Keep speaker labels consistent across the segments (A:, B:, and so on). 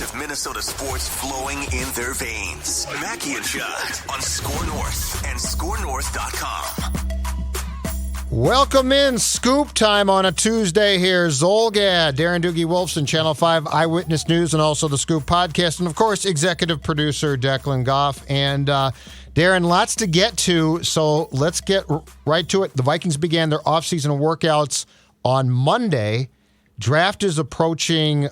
A: currents of Minnesota sports flowing in their veins. Mackey and Judd on Score North and ScoreNorth.com.
B: Welcome in, Scoop Time on a Tuesday here. Zolgad, Darren Doogie Wolfson, Channel 5 Eyewitness News, and also the Scoop Podcast, and of course, executive producer Declan Goff. And Darren, lots to get to, so let's get right to it. The Vikings began their offseason workouts on Monday. Draft is approaching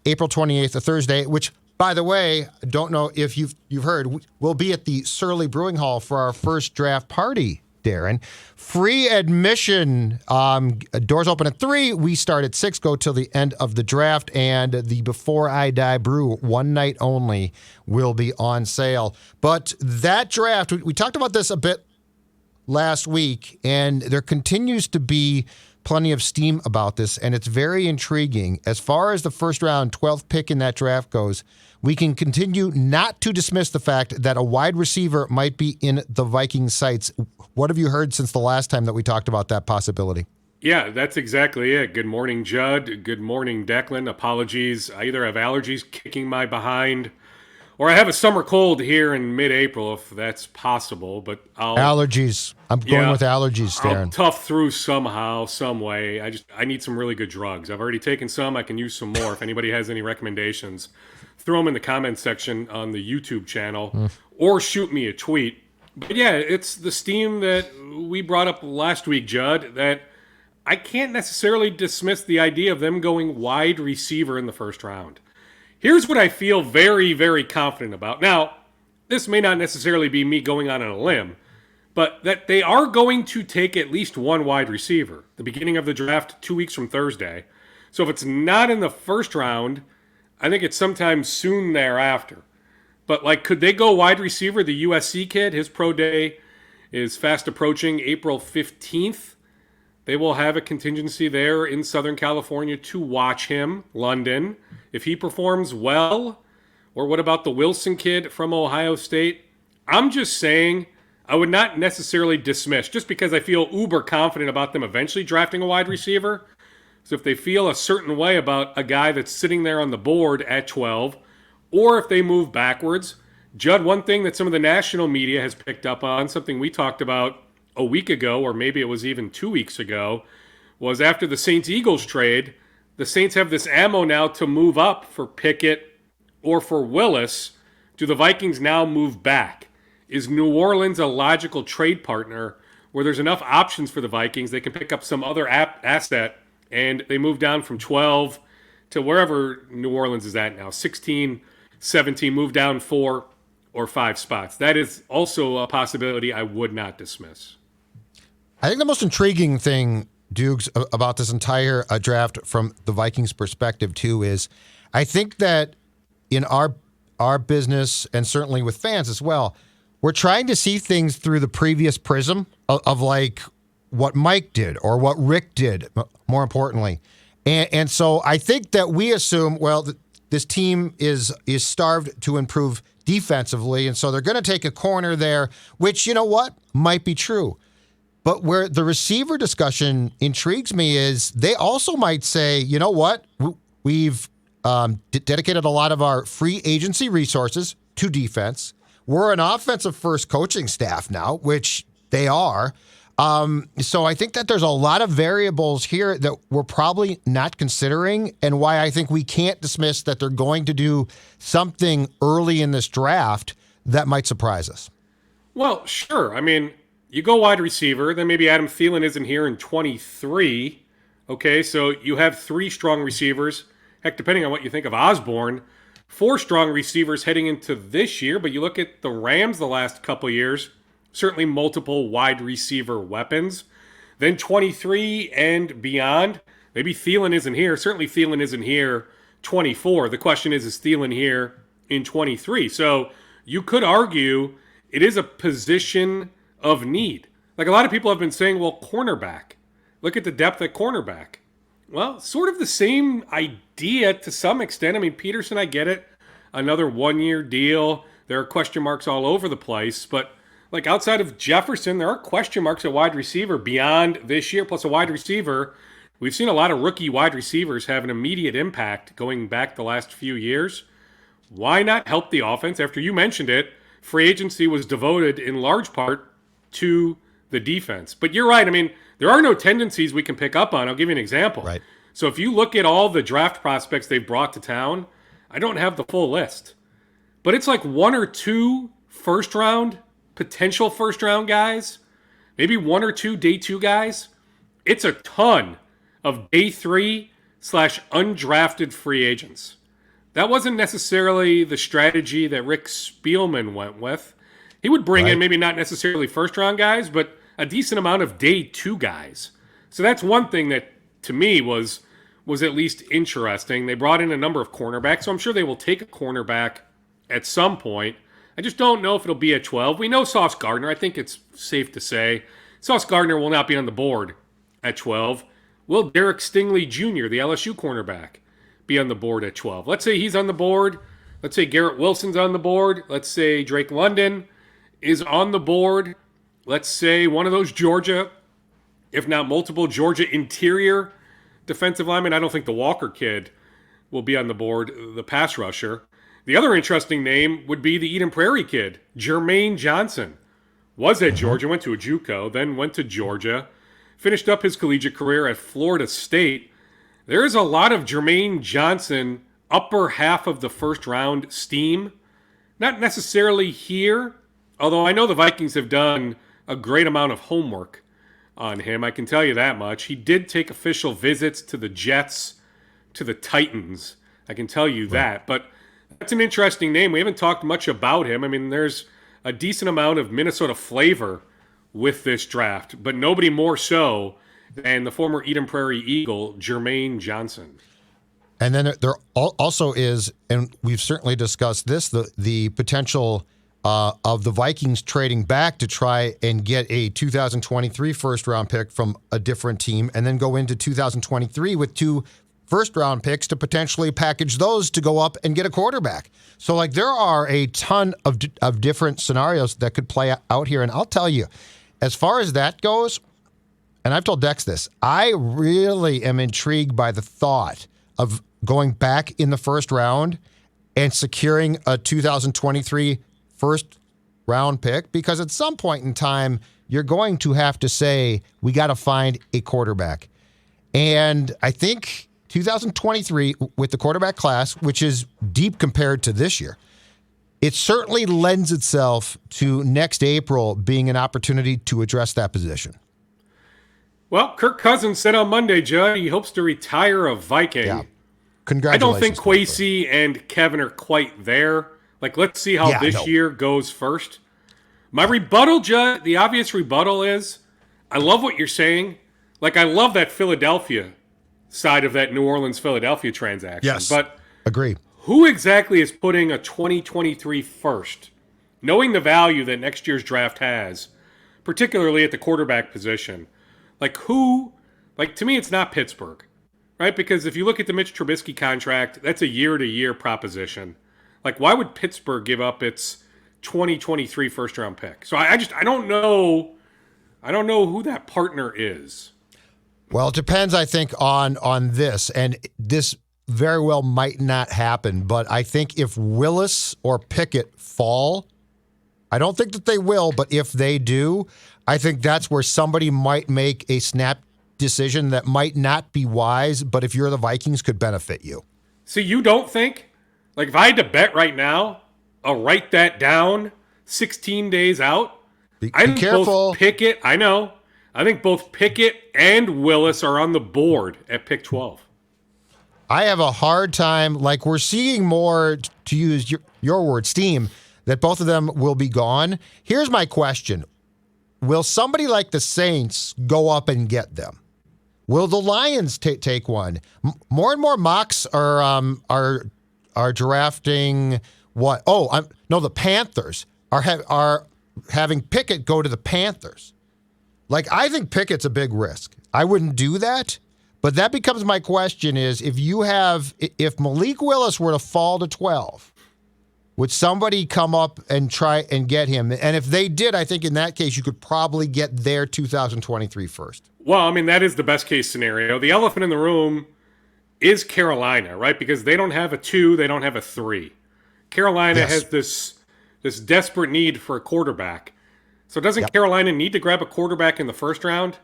B: April 28th, a Thursday, which, by the way, I don't know if you've heard, we'll be at the Surly Brewing Hall for our first draft party, Darren. Free admission. Doors open at 3. We start at 6, go till the end of the draft, and the Before I Die brew, one night only, will be on sale. But that draft, we talked about this a bit last week, and there continues to be plenty of steam about this, and it's very intriguing. As far as the first round, 12th pick in that draft goes, we can continue not to dismiss the fact that a wide receiver might be in the Vikings' sights. What have you heard since the last time that we talked about that possibility?
C: Yeah, that's exactly it. Good morning, Judd. Good morning, Declan. Apologies. I either have allergies kicking my behind, or I have a summer cold here in mid-April, if that's possible. But
B: allergies. I'm going with allergies, Darren.
C: I'll tough through somehow, some way. I need some really good drugs. I've already taken some. I can use some more. If anybody has any recommendations, throw them in the comments section on the YouTube channel, or shoot me a tweet. But yeah, it's the steam that we brought up last week, Judd, that I can't necessarily dismiss the idea of them going wide receiver in the first round. Here's what I feel very, very confident about. Now, this may not necessarily be me going on a limb, but that they are going to take at least one wide receiver. The beginning of the draft, 2 weeks from Thursday. So if it's not in the first round, I think it's sometime soon thereafter. But, could they go wide receiver? The USC kid, his pro day is fast approaching April 15th. They will have a contingency there in Southern California to watch him, London. If he performs well, or what about the Wilson kid from Ohio State? I'm just saying I would not necessarily dismiss, just because I feel uber confident about them eventually drafting a wide receiver. So if they feel a certain way about a guy that's sitting there on the board at 12, or if they move backwards, Judd, one thing that some of the national media has picked up on, something we talked about a week ago, or maybe it was even 2 weeks ago, was after the Saints-Eagles trade, the Saints have this ammo now to move up for Pickett or for Willis. Do the Vikings now move back? Is New Orleans a logical trade partner where there's enough options for the Vikings, they can pick up some other asset, and they move down from 12 to wherever New Orleans is at now, 16, 17, move down 4 or 5 spots? That is also a possibility I would not dismiss.
B: I think the most intriguing thing, Dukes, about this entire draft from the Vikings' perspective, too, is I think that in our business, and certainly with fans as well, we're trying to see things through the previous prism of what Mike did or what Rick did, more importantly. And so I think that we assume, well, this team is starved to improve defensively, and so they're going to take a corner there, which, you know what, might be true. But where the receiver discussion intrigues me is they also might say, you know what, we've dedicated a lot of our free agency resources to defense. We're an offensive first coaching staff now, which they are. So I think that there's a lot of variables here that we're probably not considering, and why I think we can't dismiss that they're going to do something early in this draft that might surprise us.
C: Well, sure. I mean, you go wide receiver, then maybe Adam Thielen isn't here in 23. Okay, so you have 3 strong receivers. Heck, depending on what you think of Osborne, 4 strong receivers heading into this year. But you look at the Rams the last couple years, certainly multiple wide receiver weapons. Then 23 and beyond, maybe Thielen isn't here. Certainly Thielen isn't here 24. The question is Thielen here in 23? So you could argue it is a position of need. Like a lot of people have been saying, well, cornerback. Look at the depth at cornerback. Well, sort of the same idea to some extent. I mean, Peterson, I get it. Another 1-year deal. There are question marks all over the place. But like outside of Jefferson, there are question marks at wide receiver beyond this year, plus a wide receiver. We've seen a lot of rookie wide receivers have an immediate impact going back the last few years. Why not help the offense? After you mentioned it, free agency was devoted in large part to the defense. But you're right. I mean, there are no tendencies we can pick up on. I'll give you an example.
B: Right.
C: So if you look at all the draft prospects they've brought to town, I don't have the full list. But it's like one or two potential first round guys, maybe one or two day 2 guys. It's a ton of day 3/undrafted free agents. That wasn't necessarily the strategy that Rick Spielman went with. He would bring in maybe not necessarily first round guys, but a decent amount of day 2 guys. So that's one thing that to me was at least interesting. They brought in a number of cornerbacks, so I'm sure they will take a cornerback at some point. I just don't know if it'll be at 12. We know Sauce Gardner. I think it's safe to say Sauce Gardner will not be on the board at 12. Will Derek Stingley Jr., the LSU cornerback, be on the board at 12? Let's say he's on the board. Let's say Garrett Wilson's on the board. Let's say Drake London is on the board. Let's say one of those Georgia, if not multiple Georgia interior defensive linemen. I don't think the Walker kid will be on the board, the pass rusher. The other interesting name would be the Eden Prairie kid, Jermaine Johnson. Was at Georgia, went to a JUCO, then went to Georgia, finished up his collegiate career at Florida State. There's a lot of Jermaine Johnson upper half of the first round steam. Not necessarily here, although I know the Vikings have done a great amount of homework on him. I can tell you that much. He did take official visits to the Jets, to the Titans. I can tell you that. But that's an interesting name. We haven't talked much about him. I mean, there's a decent amount of Minnesota flavor with this draft, but nobody more so than the former Eden Prairie Eagle, Jermaine Johnson.
B: And then there also is, and we've certainly discussed this, the potential of the Vikings trading back to try and get a 2023 first-round pick from a different team and then go into 2023 with 2 first-round picks to potentially package those to go up and get a quarterback. So, like, there are a ton of different scenarios that could play out here. And I'll tell you, as far as that goes, and I've told Dex this, I really am intrigued by the thought of going back in the first round and securing a 2023 first-round pick, because at some point in time, you're going to have to say, we got to find a quarterback. And I think 2023, with the quarterback class, which is deep compared to this year, it certainly lends itself to next April being an opportunity to address that position.
C: Well, Kirk Cousins said on Monday, Judd, he hopes to retire a Viking.
B: Yeah.
C: I
B: Congratulations.
C: don't think Kwesi and Kevin are quite there. Like, let's see how this year goes first. My rebuttal, Judd, the obvious rebuttal is, I love what you're saying. Like, I love that Philadelphia side of that New Orleans-Philadelphia transaction.
B: Yes,
C: but
B: agree.
C: Who exactly is putting a 2023 first, knowing the value that next year's draft has, particularly at the quarterback position? Like, who? Like, to me, it's not Pittsburgh, right? Because if you look at the Mitch Trubisky contract, that's a year-to-year proposition. Like, why would Pittsburgh give up its 2023 first-round pick? So I don't know. I don't know who that partner is.
B: Well, it depends, I think, on this. And this very well might not happen. But I think if Willis or Pickett fall, I don't think that they will, but if they do, I think that's where somebody might make a snap decision that might not be wise, but if you're the Vikings, could benefit you.
C: So you don't think? Like, if I had to bet right now, I'll write that down 16 days out.
B: Be careful.
C: Both Pickett, I know. I think both Pickett and Willis are on the board at pick 12.
B: I have a hard time, like we're seeing more, to use your word, steam, that both of them will be gone. Here's my question. Will somebody like the Saints go up and get them? Will the Lions take one? More and more mocks are drafting what? No, the Panthers are having Pickett go to the Panthers. Like, I think Pickett's a big risk. I wouldn't do that, but that becomes my question is, if Malik Willis were to fall to 12, would somebody come up and try and get him? And if they did, I think in that case, you could probably get their 2023 first.
C: Well, I mean, that is the best case scenario. The elephant in the room is Carolina, right? Because they don't have a 2, they don't have a 3. Carolina
B: Yes.
C: has this desperate need for a quarterback. So doesn't Carolina need to grab a quarterback in the first round?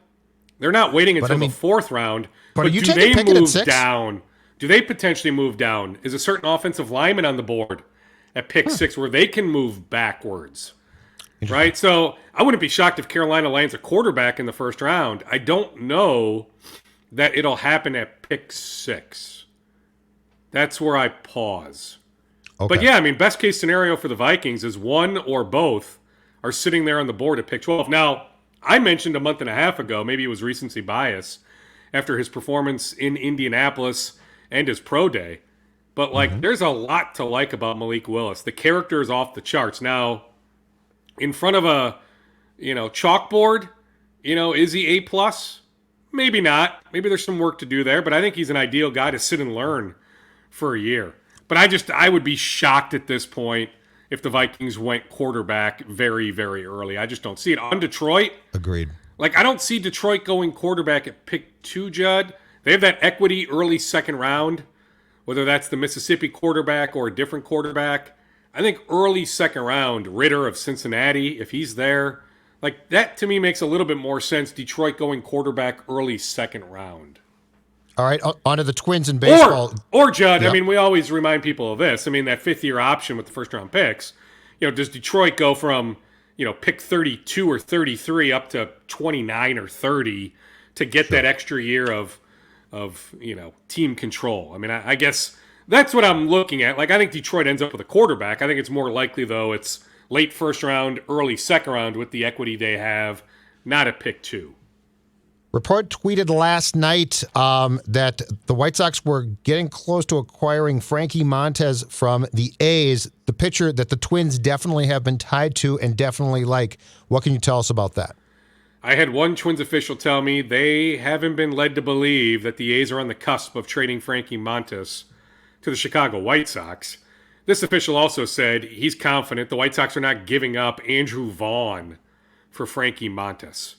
C: They're not waiting until the fourth round.
B: But are you
C: do
B: taking
C: they
B: Pickett at
C: move
B: 6?
C: down? Do they potentially move down? Is a certain offensive lineman on the board at pick 6 where they can move backwards? Right? So I wouldn't be shocked if Carolina lands a quarterback in the first round. I don't know that it'll happen at pick 6. That's where I pause.
B: Okay.
C: But yeah, I mean, best case scenario for the Vikings is one or both are sitting there on the board at pick 12. Now, I mentioned a month and a half ago, maybe it was recency bias, after his performance in Indianapolis and his pro day. But, there's a lot to like about Malik Willis. The character is off the charts. Now, in front of a, chalkboard, is he A+? Maybe not. Maybe there's some work to do there, but I think he's an ideal guy to sit and learn for a year. But I would be shocked at this point if the Vikings went quarterback very, very early. I just don't see it. On Detroit,
B: Agreed.
C: I don't see Detroit going quarterback at pick 2, Judd. They have that equity early second round, whether that's the Mississippi quarterback or a different quarterback. I think early second round, Ritter of Cincinnati, if he's there, that to me makes a little bit more sense, Detroit going quarterback early second round.
B: All right, on to the Twins in baseball.
C: Or Judd,
B: Yep.
C: I mean, we always remind people of this. I mean, that fifth-year option with the first-round picks, does Detroit go from, pick 32 or 33 up to 29 or 30 to get that extra year of team control? I mean, I guess that's what I'm looking at. I think Detroit ends up with a quarterback. I think it's more likely, though, it's late first round, early second round with the equity they have, not at pick 2.
B: Report tweeted last night that the White Sox were getting close to acquiring Frankie Montas from the A's, the pitcher that the Twins definitely have been tied to and definitely like. What can you tell us about that?
C: I had one Twins official tell me they haven't been led to believe that the A's are on the cusp of trading Frankie Montas to the Chicago White Sox. This official also said he's confident the White Sox are not giving up Andrew Vaughn for Frankie Montas.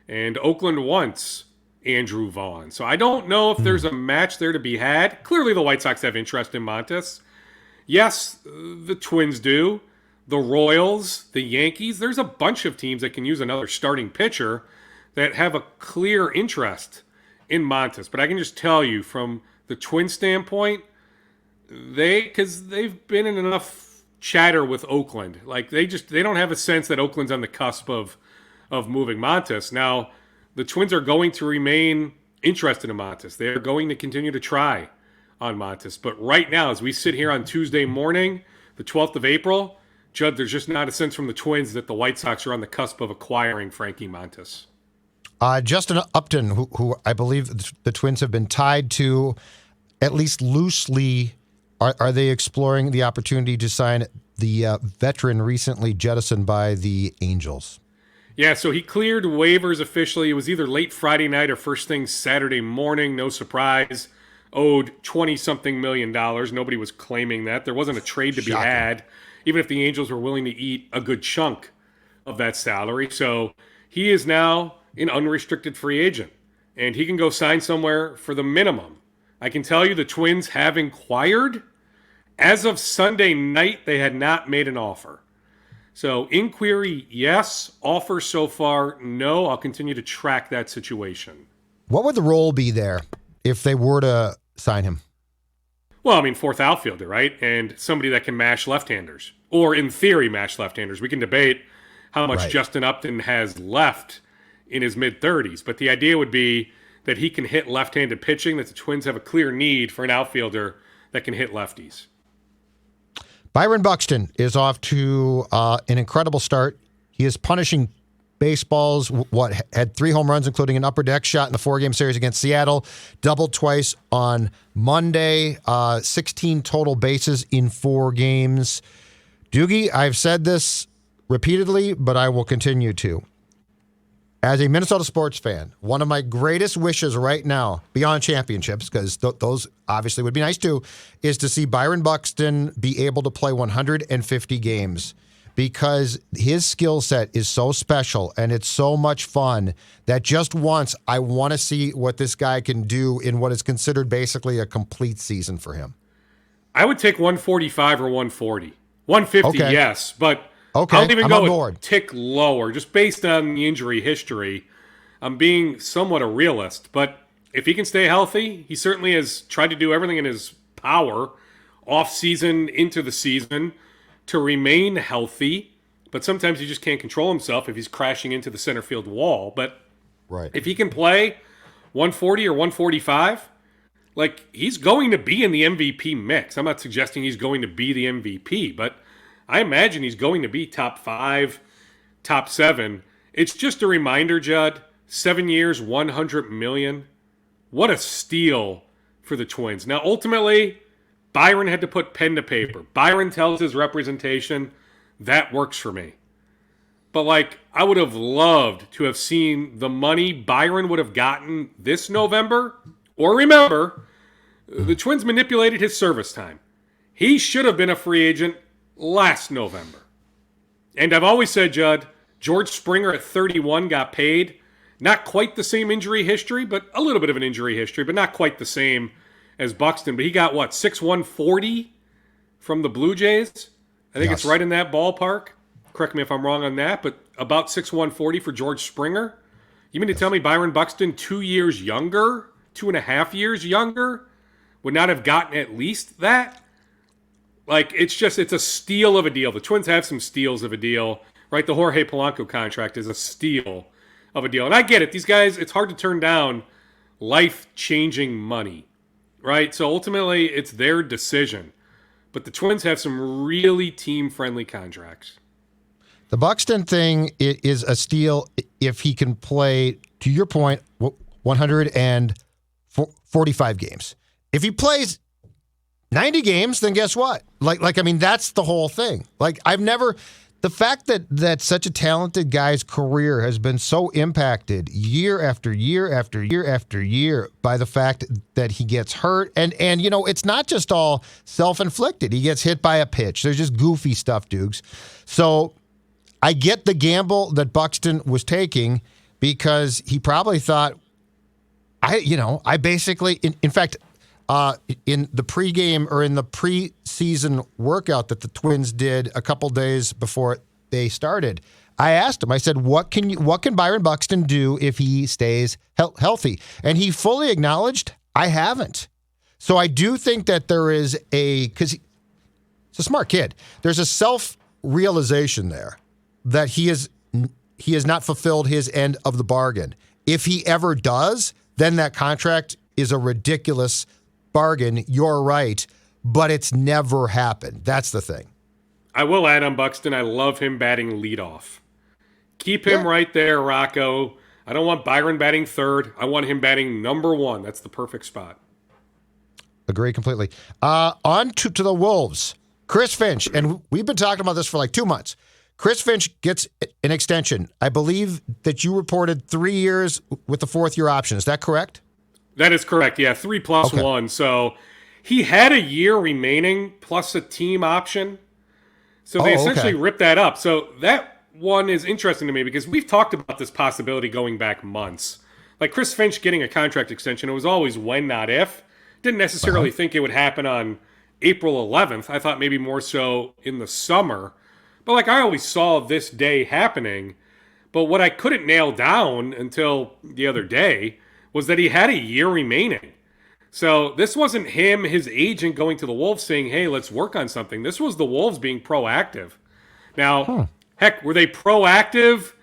C: And Oakland wants Andrew Vaughn. So I don't know if there's a match there to be had. Clearly the White Sox have interest in Montas. Yes, the Twins do. The Royals, the Yankees. There's a bunch of teams that can use another starting pitcher that have a clear interest in Montas. But I can just tell you from the Twins standpoint, because they've been in enough chatter with Oakland. They don't have a sense that Oakland's on the cusp of moving Montas. Now, the Twins are going to remain interested in Montas. They are going to continue to try on Montas. But right now, as we sit here on Tuesday morning, the 12th of April, Judd, there's just not a sense from the Twins that the White Sox are on the cusp of acquiring Frankie Montas.
B: Justin Upton, who I believe the Twins have been tied to, at least loosely, are they exploring the opportunity to sign the veteran recently jettisoned by the Angels?
C: Yeah, so he cleared waivers officially. It was either late Friday night or first thing Saturday morning. No surprise. Owed $20-something million. Nobody was claiming that. There wasn't a trade to be had, even if the Angels were willing to eat a good chunk of that salary. So he is now an unrestricted free agent, and he can go sign somewhere for the minimum. I can tell you the Twins have inquired. As of Sunday night, they had not made an offer. So inquiry, yes. Offer so far, no. I'll continue to track that situation.
B: What would the role be there if they were to sign him?
C: Well, I mean, fourth outfielder, right? And somebody that can mash left-handers. Or in theory, mash left-handers. We can debate how much Justin Upton has left in his mid-30s. But the idea would be that he can hit left-handed pitching, that the Twins have a clear need for an outfielder that can hit lefties.
B: Byron Buxton is off to an incredible start. He is punishing baseballs, had 3 home runs, including an upper deck shot in the 4-game series against Seattle, doubled twice on Monday, 16 total bases in 4 games. Doogie, I've said this repeatedly, but I will continue to. As a Minnesota sports fan, one of my greatest wishes right now, beyond championships, because those obviously would be nice too, is to see Byron Buxton be able to play 150 games, because his skill set is so special and it's so much fun that just once I want to see what this guy can do in what is considered basically a complete season for him.
C: I would take 145 or 140 150,
B: Okay.
C: yes, but
B: Okay,
C: I'll even
B: I'm
C: go
B: on
C: a
B: board.
C: tick lower, just based on the injury history. I'm being somewhat a realist, but if he can stay healthy, he certainly has tried to do everything in his power, off season into the season, to remain healthy. But sometimes he just can't control himself if he's crashing into the center field wall. But
B: Right.
C: if he can play 140 or 145, like, he's going to be in the MVP mix. I'm not suggesting he's going to be the MVP, but I imagine he's going to be top 5, top 7. It's just a reminder, Judd, 7 years, 100 million. What a steal for the Twins. Now, ultimately, Byron had to put pen to paper. Byron tells his representation, that works for me. But, like, I would have loved to have seen the money Byron would have gotten this November. Or remember, the Twins manipulated his service time. He should have been a free agent last November. And I've always said, Judd, George Springer at 31 got paid. Not quite the same injury history, but a little bit of an injury history, but not quite the same as Buxton. But he got, what, 6'140 from the Blue Jays? I think it's right in that ballpark. Correct me if I'm wrong on that, but about 6'140 for George Springer. You mean to tell me Byron Buxton, 2 years younger, 2.5 years younger, would not have gotten at least that? Like, it's a steal of a deal. The Twins have some steals of a deal, right? The Jorge Polanco contract is a steal of a deal. And I get it. These guys, it's hard to turn down life-changing money, right? So ultimately, it's their decision. But the Twins have some really team-friendly contracts.
B: The Buxton thing is a steal if he can play, to your point, 145 games. If he plays 90 games, then guess what? I mean, that's the whole thing. The fact that such a talented guy's career has been so impacted year after year after year after year by the fact that he gets hurt. And it's not just all self-inflicted. He gets hit by a pitch. There's just goofy stuff, Dukes. So I get the gamble that Buxton was taking because he probably thought, I basically, in fact, in the pregame or in the preseason workout that the Twins did a couple days before they started, I asked him, I said, what can Byron Buxton do if he stays healthy? And he fully acknowledged, I haven't. So I do think that there is because he's a smart kid, there's a self-realization there that he has not fulfilled his end of the bargain. If he ever does, then that contract is a ridiculous bargain. You're right, but it's never happened. That's the thing.
C: I will add on Buxton, I love him batting leadoff. Keep him right there, Rocco. I don't want Byron batting third. I want him batting number 1. That's the perfect spot.
B: Agree completely. On to the Wolves. Chris Finch, and we've been talking about this for like 2 months. Chris Finch gets an extension. I believe that you reported 3 years with the 4th-year option. Is that correct?
C: That is correct. Yeah, 3 plus 1. So he had a year remaining plus a team option. So they essentially ripped that up. So that one is interesting to me because we've talked about this possibility going back months. Like Chris Finch getting a contract extension, it was always when, not if. Didn't necessarily think it would happen on April 11th. I thought maybe more so in the summer. But I always saw this day happening. But what I couldn't nail down until the other day was that he had a year remaining. So this wasn't him, his agent, going to the Wolves saying, hey, let's work on something. This was the Wolves being proactive. Now, heck, were they proactive,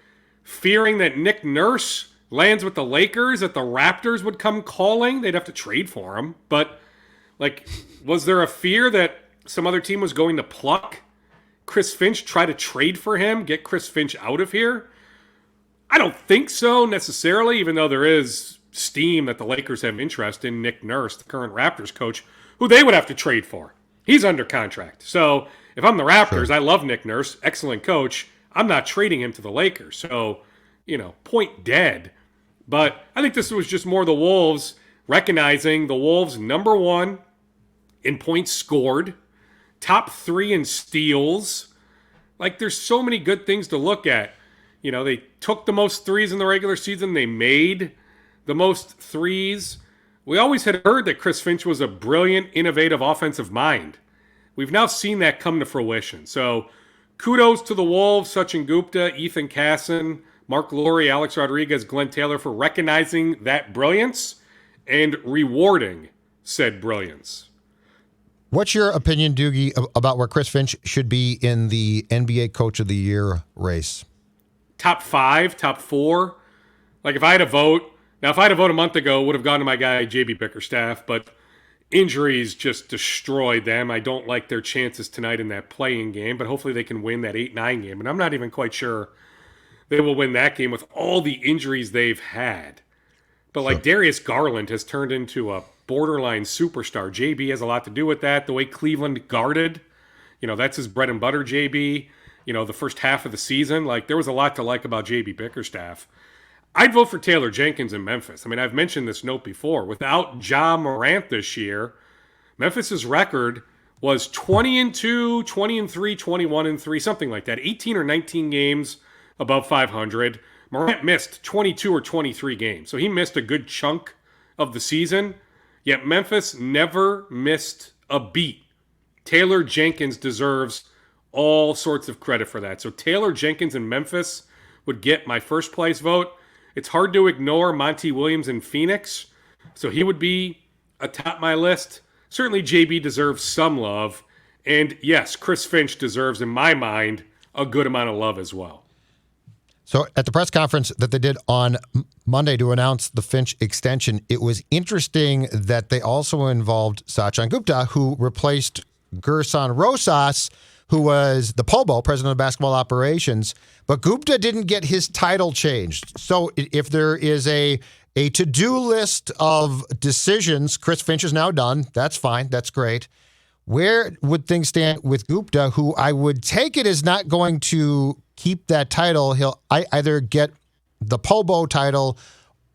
C: fearing that Nick Nurse lands with the Lakers, that the Raptors would come calling? They'd have to trade for him. But, was there a fear that some other team was going to pluck Chris Finch, try to trade for him, get Chris Finch out of here? I don't think so necessarily, even though there is steam that the Lakers have interest in Nick Nurse, the current Raptors coach, who they would have to trade for. He's under contract. So if I'm the Raptors, I love Nick Nurse, excellent coach. I'm not trading him to the Lakers. So, point dead. But I think this was just more the Wolves recognizing the Wolves number 1 in points scored, top 3 in steals. There's so many good things to look at. They took the most threes in the regular season. They made the most threes. We always had heard that Chris Finch was a brilliant, innovative offensive mind. we've now seen that come to fruition. So kudos to the Wolves, Sachin Gupta, Ethan Casson, Mark Laurie, Alex Rodriguez, Glenn Taylor for recognizing that brilliance and rewarding said brilliance.
B: What's your opinion, Doogie, about where Chris Finch should be in the NBA Coach of the Year race?
C: Top 5, top 4. Like if I had a vote, now if I had a vote a month ago, would have gone to my guy JB Bickerstaff, but injuries just destroyed them. I don't like their chances tonight in that playing game, but hopefully they can win that 8-9 game. And I'm not even quite sure they will win that game with all the injuries they've had. But like Darius Garland has turned into a borderline superstar. JB has a lot to do with that. The way Cleveland guarded, that's his bread and butter, JB. The first half of the season, like there was a lot to like about JB Bickerstaff. I'd vote for Taylor Jenkins in Memphis. I mean, I've mentioned this note before. Without Ja Morant this year, Memphis's record was 20-2, 20-3, 21-3, something like that. 18 or 19 games above 500. Morant missed 22 or 23 games. So he missed a good chunk of the season. Yet Memphis never missed a beat. Taylor Jenkins deserves all sorts of credit for that. So Taylor Jenkins in Memphis would get my first place vote. It's hard to ignore Monty Williams in Phoenix. So he would be atop my list. Certainly JB deserves some love. And yes, Chris Finch deserves, in my mind, a good amount of love as well.
B: So at the press conference that they did on Monday to announce the Finch extension, it was interesting that they also involved Sachin Gupta, who replaced Gerson Rosas, who was the POBO, president of basketball operations. But Gupta didn't get his title changed. So if there is a to-do list of decisions, Chris Finch is now done. That's fine. That's great. Where would things stand with Gupta, who I would take it is not going to keep that title? He'll either get the POBO title,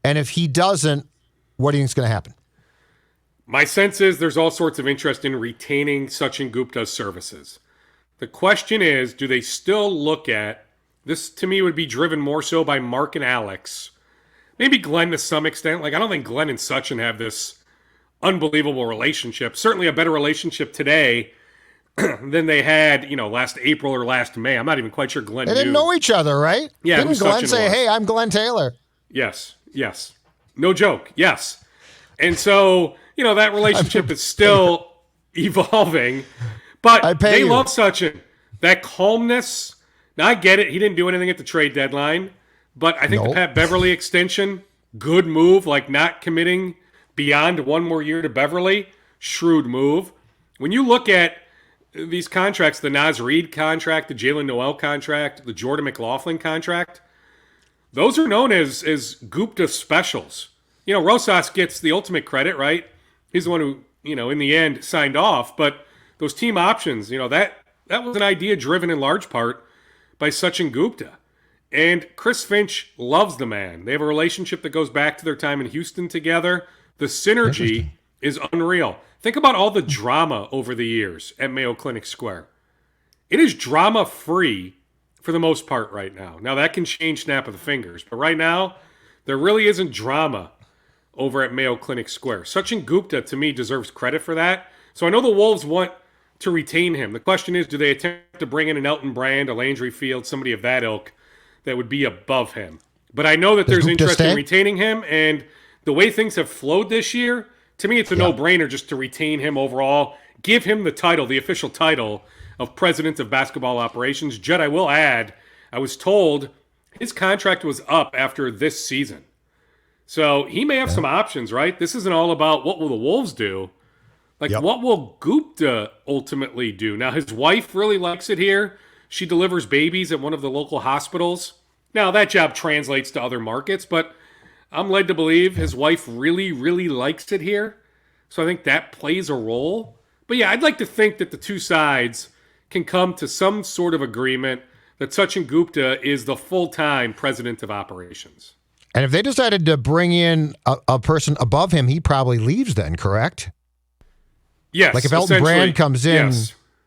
B: and if he doesn't, what do you think is going to happen?
C: My sense is there's all sorts of interest in retaining Sachin Gupta's services. The question is, do they still look at, this to me would be driven more so by Mark and Alex, maybe Glenn to some extent. Like I don't think Glenn and Sachin have this unbelievable relationship. Certainly a better relationship today than they had, last April or last May. I'm not even quite sure Glenn
B: They didn't know each other, right?
C: Yeah.
B: Didn't Glenn say, hey, I'm Glenn Taylor?
C: Yes. No joke. Yes. And so, that relationship is still evolving, but they love Sachin. That calmness. Now, I get it. He didn't do anything at the trade deadline, but I think the Pat Beverly extension, good move, like not committing beyond one more year to Beverly, shrewd move. When you look at these contracts, the Naz Reid contract, the Jalen Noel contract, the Jordan McLaughlin contract, those are known as Gupta specials. Rosas gets the ultimate credit, right? He's the one who, in the end signed off. But those team options, that was an idea driven in large part by Sachin Gupta. And Chris Finch loves the man. They have a relationship that goes back to their time in Houston together. The synergy is unreal. Think about all the drama over the years at Mayo Clinic Square. It is drama-free for the most part right now. Now, that can change snap of the fingers. But right now, there really isn't drama over at Mayo Clinic Square. Sachin Gupta, to me, deserves credit for that. So I know the Wolves want to retain him. The question is, do they attempt to bring in an Elton Brand, a Landry Field, somebody of that ilk that would be above him? But I know that there's interest in retaining him, and the way things have flowed this year, to me, it's a no-brainer just to retain him overall. Give him the title, the official title of President of Basketball Operations. Judd, I will add, I was told his contract was up after this season. So he may have some options, right? This isn't all about what will the Wolves do. What will Gupta ultimately do? Now, his wife really likes it here. She delivers babies at one of the local hospitals. Now, that job translates to other markets, but I'm led to believe his wife really, really likes it here. So I think that plays a role. But yeah, I'd like to think that the two sides can come to some sort of agreement that Sachin Gupta is the full-time president of operations.
B: And if they decided to bring in a person above him, he probably leaves then, correct?
C: Yes.
B: Like if Elton Brand comes in,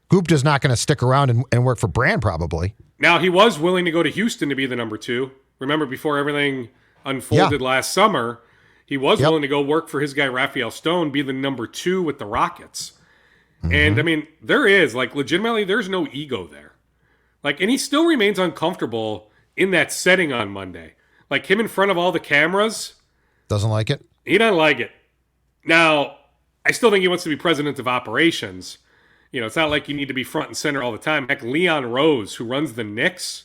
B: Gupta's not going to stick around and work for Brand probably.
C: Now, he was willing to go to Houston to be the number 2. Remember, before everything unfolded last summer, he was willing to go work for his guy Raphael Stone, be the number 2 with the Rockets. And I mean, there is, like, legitimately, there's no ego there. Like, and he still remains uncomfortable in that setting on Monday. Like, him in front of all the cameras.
B: Doesn't like it?
C: He doesn't like it. Now, I still think he wants to be president of operations. You know, it's not like you need to be front and center all the time. Heck, Leon Rose, who runs the Knicks,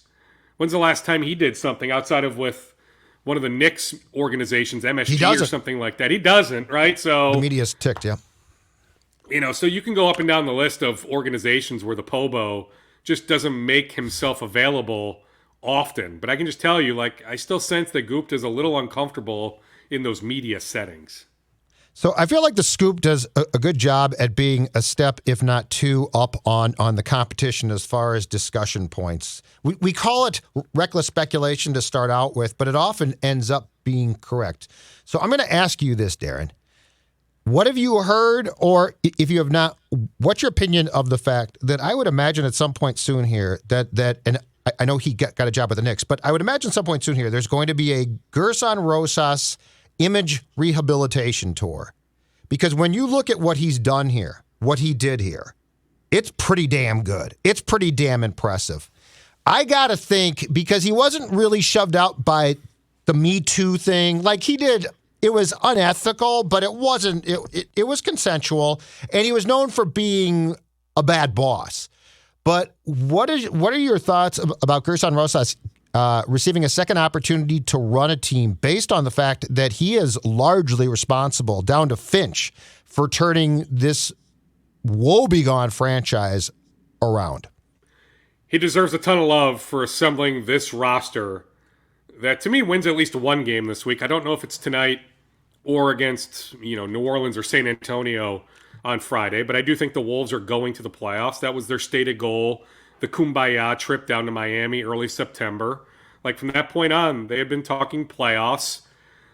C: when's the last time he did something outside of with one of the Knicks organizations, MSG or something like that? He doesn't, right? So
B: the media's ticked, yeah.
C: You know, so you can go up and down the list of organizations where the Pobo just doesn't make himself available often. But I can just tell you, like, I still sense that Goop is a little uncomfortable in those media settings.
B: So I feel like the Scoop does a good job at being a step, if not two, up on the competition as far as discussion points. We call it reckless speculation to start out with, but it often ends up being correct. So I'm going to ask you this, Darren. What have you heard, or if you have not, what's your opinion of the fact that I would imagine at some point soon here that and I know he got a job with the Knicks, but I would imagine some point soon here there's going to be a Gerson Rosas image rehabilitation tour. Because when you look at what he's done here, what he did here, it's pretty damn good. It's pretty damn impressive. I got to think, because he wasn't really shoved out by the Me Too thing like he did. It was unethical, but it wasn't. It was consensual, and he was known for being a bad boss. But what are your thoughts about Gerson Rosas receiving a second opportunity to run a team based on the fact that he is largely responsible, down to Finch, for turning this woebegone franchise around?
C: He deserves a ton of love for assembling this roster that, to me, wins at least one game this week. I don't know if it's tonight or against, New Orleans or San Antonio on Friday, but I do think the Wolves are going to the playoffs. That was their stated goal. The Kumbaya trip down to Miami early September. Like, from that point on, they had been talking playoffs.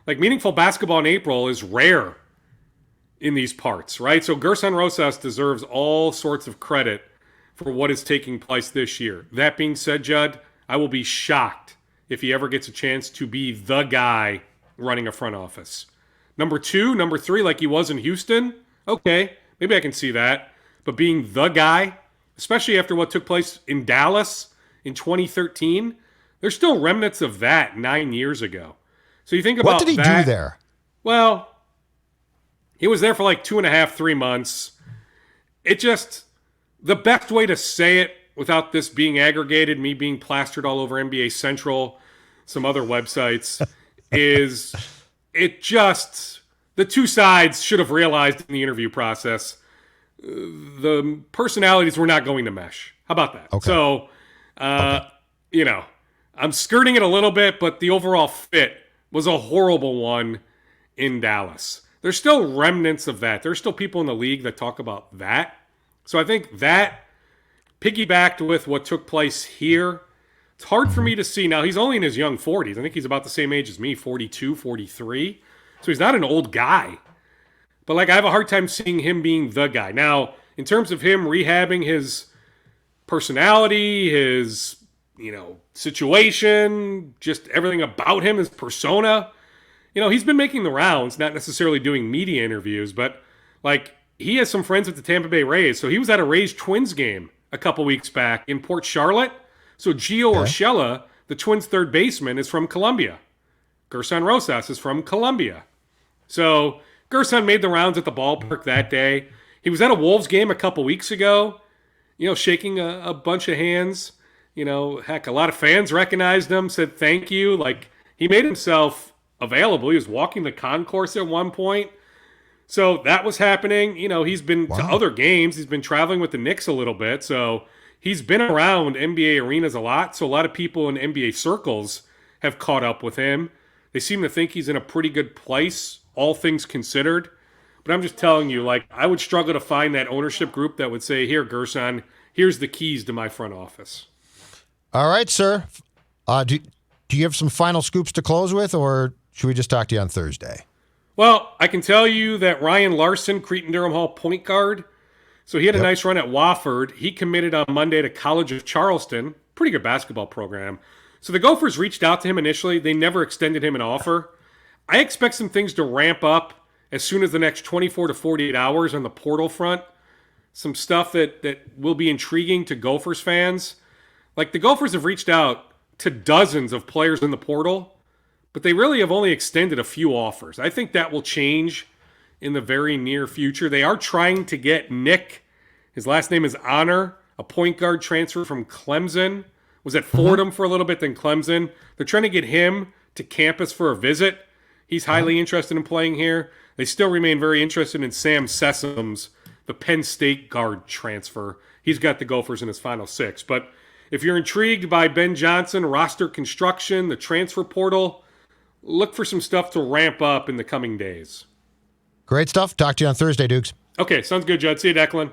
C: Like, meaningful basketball in April is rare in these parts, right? So Gerson Rosas deserves all sorts of credit for what is taking place this year. That being said, Judd, I will be shocked if he ever gets a chance to be the guy running a front office. Number 2, number 3, like he was in Houston, okay, maybe I can see that. But being the guy, especially after what took place in Dallas in 2013, there's still remnants of that 9 years ago. So you think about
B: what did he do there?
C: Well, he was there for like 2.5, 3 months. It just, the best way to say it without this being aggregated, me being plastered all over NBA Central, some other websites, is it just, the two sides should have realized in the interview process the personalities were not going to mesh. How about that?
B: Okay.
C: So, I'm skirting it a little bit, but the overall fit was a horrible one in Dallas. There's still remnants of that. There's still people in the league that talk about that. So I think that piggybacked with what took place here. It's hard for me to see. Now, he's only in his young 40s. I think he's about the same age as me, 42, 43. So he's not an old guy. But, I have a hard time seeing him being the guy. Now, in terms of him rehabbing his personality, his, situation, just everything about him, his persona, he's been making the rounds, not necessarily doing media interviews, but, he has some friends with the Tampa Bay Rays. So he was at a Rays Twins game a couple weeks back in Port Charlotte. So Gio Urshela, the Twins' third baseman, is from Colombia. Gerson Rosas is from Colombia. So Gerson made the rounds at the ballpark that day. He was at a Wolves game a couple weeks ago, shaking a bunch of hands. Heck, a lot of fans recognized him, said thank you. He made himself available. He was walking the concourse at one point. So that was happening. He's been to other games. He's been traveling with the Knicks a little bit. So he's been around NBA arenas a lot. So a lot of people in NBA circles have caught up with him. They seem to think he's in a pretty good place, all things considered. But I'm just telling you, I would struggle to find that ownership group that would say, here, Gerson, here's the keys to my front office.
B: All right, sir. Do you have some final scoops to close with, or should we just talk to you on Thursday?
C: Well, I can tell you that Ryan Larson, Cretin-Durham Hall point guard, so he had a nice run at Wofford. He committed on Monday to College of Charleston. Pretty good basketball program. So the Gophers reached out to him initially. They never extended him an offer. I expect some things to ramp up as soon as the next 24 to 48 hours on the portal front. some stuff that will be intriguing to Gophers fans. Like, the Gophers have reached out to dozens of players in the portal, but they really have only extended a few offers. I think that will change in the very near future. They are trying to get Nick, his last name is Honor, a point guard transfer from Clemson, was at Fordham for a little bit, then Clemson. They're trying to get him to campus for a visit. He's highly interested in playing here. They still remain very interested in Sam Sessoms, the Penn State guard transfer. He's got the Gophers in his final 6. But if you're intrigued by Ben Johnson, roster construction, the transfer portal, look for some stuff to ramp up in the coming days.
B: Great stuff. Talk to you on Thursday, Dukes.
C: Okay, sounds good, Judd. See you, Declan.